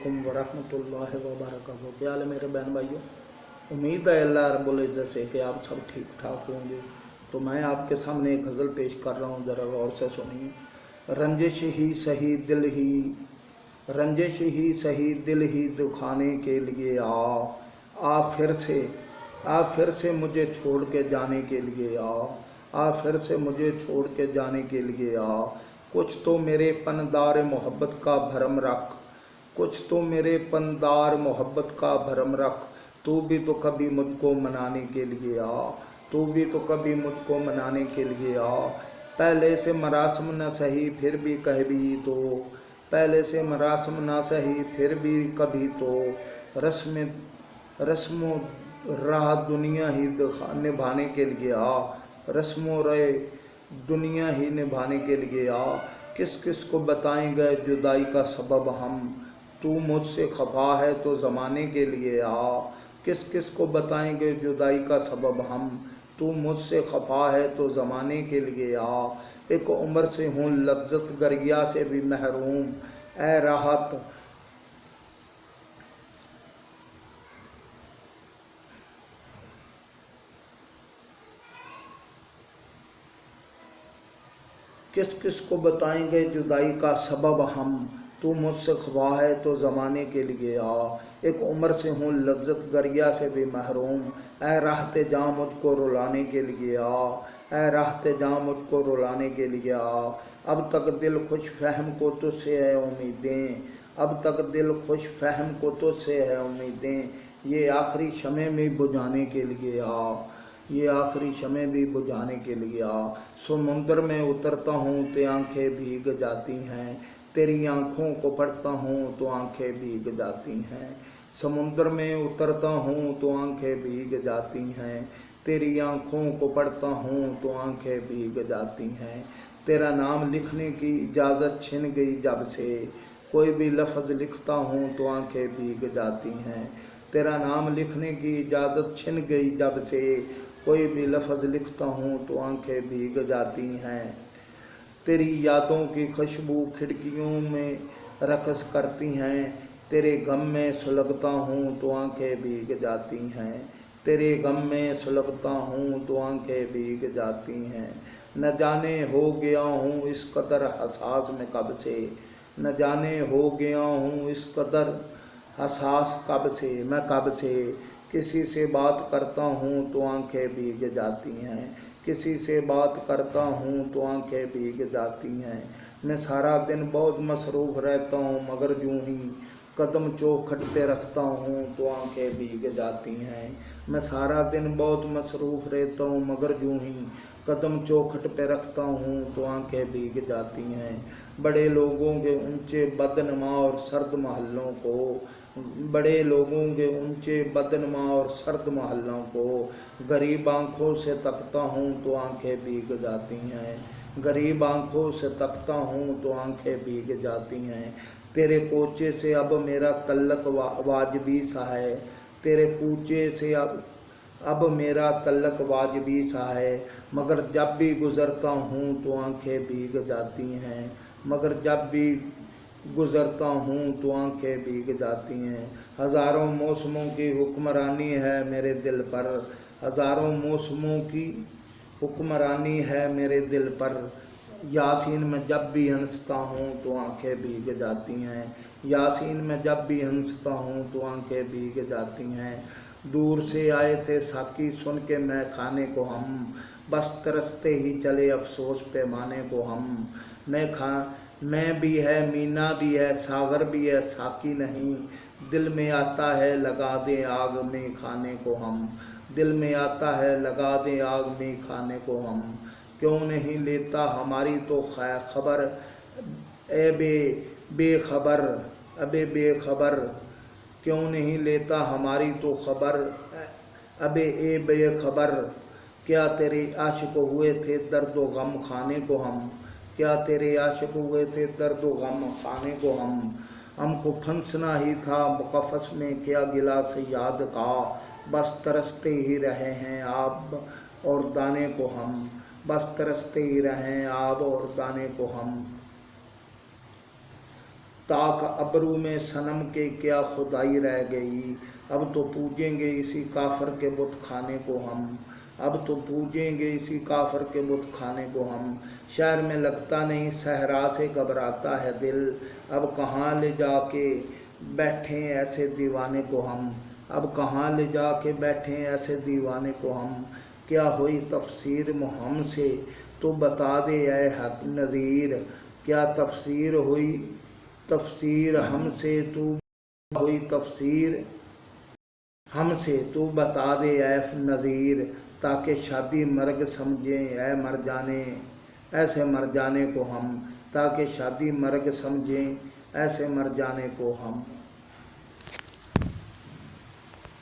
अलैकुम वरहमतुल्लाहि वबरकातुहू। क्या हाल है मेरे बहन भाइयों। उम्मीद है अल्लाह रब्बुल इज़्ज़त से कि आप सब ठीक ठाक होंगे। तो मैं आपके सामने एक गज़ल पेश कर रहा हूँ, ज़रा गौर से सुनिए। रंजिश ही सही दिल ही, रंजिश ही सही दिल ही दुखाने के लिए आ फिर से मुझे छोड़ के जाने के लिए आ फिर से मुझे छोड़ के जाने के लिए आ। कुछ तो मेरे पनदार मोहब्बत का भरम रख, कुछ तो मेरे पनदार मोहब्बत का भरम रख। तू भी तो कभी मुझको मनाने के लिए आ, तू भी तो कभी मुझको मनाने के लिए आ। पहले से मरासम न सही फिर भी कह भी तो, पहले से मरासम ना सही फिर भी कभी तो। रस्मों राह दुनिया ही निभाने के लिए आ, रस्मों रे दुनिया ही निभाने के लिए आ। किस किस को बताएंगे जुदाई का सबब हम, तू मुझसे खफा है तो ज़माने के लिए आ। किस किस को बताएंगे जुदाई का सबब हम, तू मुझसे खफा है तो ज़माने के लिए आ। एक उम्र से हूँ लज्जत गरिया से भी महरूम, ए राहत किस किस को बताएंगे जुदाई का सबब हम, तू मुझसे खफा है तो ज़माने के लिए आ। एक उम्र से हूँ लज्जत गरिया से भी महरूम, ऐ राहते जहाँ मुझको रुलाने के लिए आ, ऐ राहते जहाँ मुझको रुलाने के लिए आ। अब तक दिल खुश फहम को तुझसे है उम्मीदें, अब तक दिल खुश फहम को तुझसे है उम्मीदें। ये आखिरी शमे में बुझाने के लिए आ, ये आखिरी शमे भी बुझाने के लिए आ। समुंदर में उतरता हूँ तो आंखें भीग जाती हैं, तेरी आँखों को पढ़ता हूँ तो आंखें भीग जाती हैं। समुंदर में उतरता हूँ तो आंखें भीग जाती हैं, तेरी आँखों को पढ़ता हूँ तो आंखें भीग जाती हैं। तेरा नाम लिखने की इजाज़त छिन गई जब से, कोई भी लफ्ज़ लिखता हूँ तो आंखें भीग जाती हैं। तेरा नाम लिखने की इजाज़त छिन गई जब से, कोई भी लफ्ज़ लिखता हूँ तो आंखें भीग जाती हैं। तेरी यादों की खुशबू खिड़कियों में रक़्स करती हैं, तेरे गम में सुलगता हूँ तो आंखें भीग जाती हैं, तेरे गम में सुलगता हूँ तो आंखें भीग जाती हैं। न जाने हो गया हूँ इस कदर हसास में कब से, न जाने हो गया हूँ इस कदर हसास कब से, मैं कब से। किसी से बात करता हूँ तो आंखें भीग जाती हैं, किसी से बात करता हूँ तो आंखें भीग जाती हैं। मैं सारा दिन बहुत मसरूफ़ रहता हूँ मगर यूँ ही कदम चौखट पे रखता हूँ तो आंखें भीग जाती हैं। मैं सारा दिन बहुत मसरूफ़ रहता हूँ मगर यूँ ही कदम चौखट पे रखता हूँ तो आंखें भीग जाती हैं। बड़े लोगों के ऊंचे बदनमा और सर्द महलों को, बड़े लोगों के ऊंचे बदनमा और सर्द महलों को गरीब आँखों से तकता हूँ तो आंखें भीग जाती हैं, गरीब आँखों से तकता हूँ तो आंखें भीग जाती हैं। तेरे कोचे से अब मेरा तल्लक वाजिबी सा है, तेरे कूचे से अब मेरा तल्लक वाजिबी सा है। मगर जब भी गुज़रता हूँ तो आंखें भीग जाती हैं, मगर जब भी गुज़रता हूँ तो आंखें भीग जाती हैं। हज़ारों मौसमों की हुक्मरानी है मेरे दिल पर, हज़ारों मौसमों की हुक्मरानी है मेरे दिल पर। यासीन में जब भी हंसता हूँ तो आंखें भीग जाती हैं, यासीन में जब भी हंसता हूँ तो आंखें भीग जाती हैं। दूर से आए थे साकी सुन के मैं खाने को हम, बस तरसते ही चले अफसोस पैमाने को हम। मैं भी है मीना भी है सागर भी है साकी नहीं, दिल में आता है लगा दे आग में खाने को हम, दिल में आता है लगा दे आग में खाने को हम। क्यों नहीं लेता हमारी तो खबर, ए बेखबर, अबे बेखबर। क्यों नहीं लेता हमारी तो खबर, अबे ए बेखबर। क्या तेरे आशिक हुए थे दर्द व गम खाने को हम, क्या तेरे आशिक हुए थे दर्द व गम खाने को हम। हमको फंसना ही था कफ़स में क्या गिला से याद का, बस तरसते ही रहे हैं आब और दाने को हम, बस तरसते ही रहे हैं आब और दाने को हम। ताक अबरू में सनम के क्या खुदाई रह गई। अब तो पूजेंगे इसी काफर के बुत खाने को हम, अब तो पूजेंगे इसी काफर के बुत खाने को हम। शहर में लगता नहीं सहरा से घबराता है दिल, अब कहाँ ले जाके बैठे ऐसे दीवाने को हम, अब कहाँ ले जाके बैठे ऐसे दीवाने को हम। क्या हुई तफसीर मुहम से तो बता दे ऐ हक नज़ीर, क्या तफसीर हुई तफसीर हमसे तू हुई तफसीर हमसे तू बता दे ऐ नज़ीर, ताकि शादी मर्ग समझें ऐ मर जाने ऐसे मर जाने को हम, ताकि शादी मर्ग समझें ऐसे मर जाने को हम।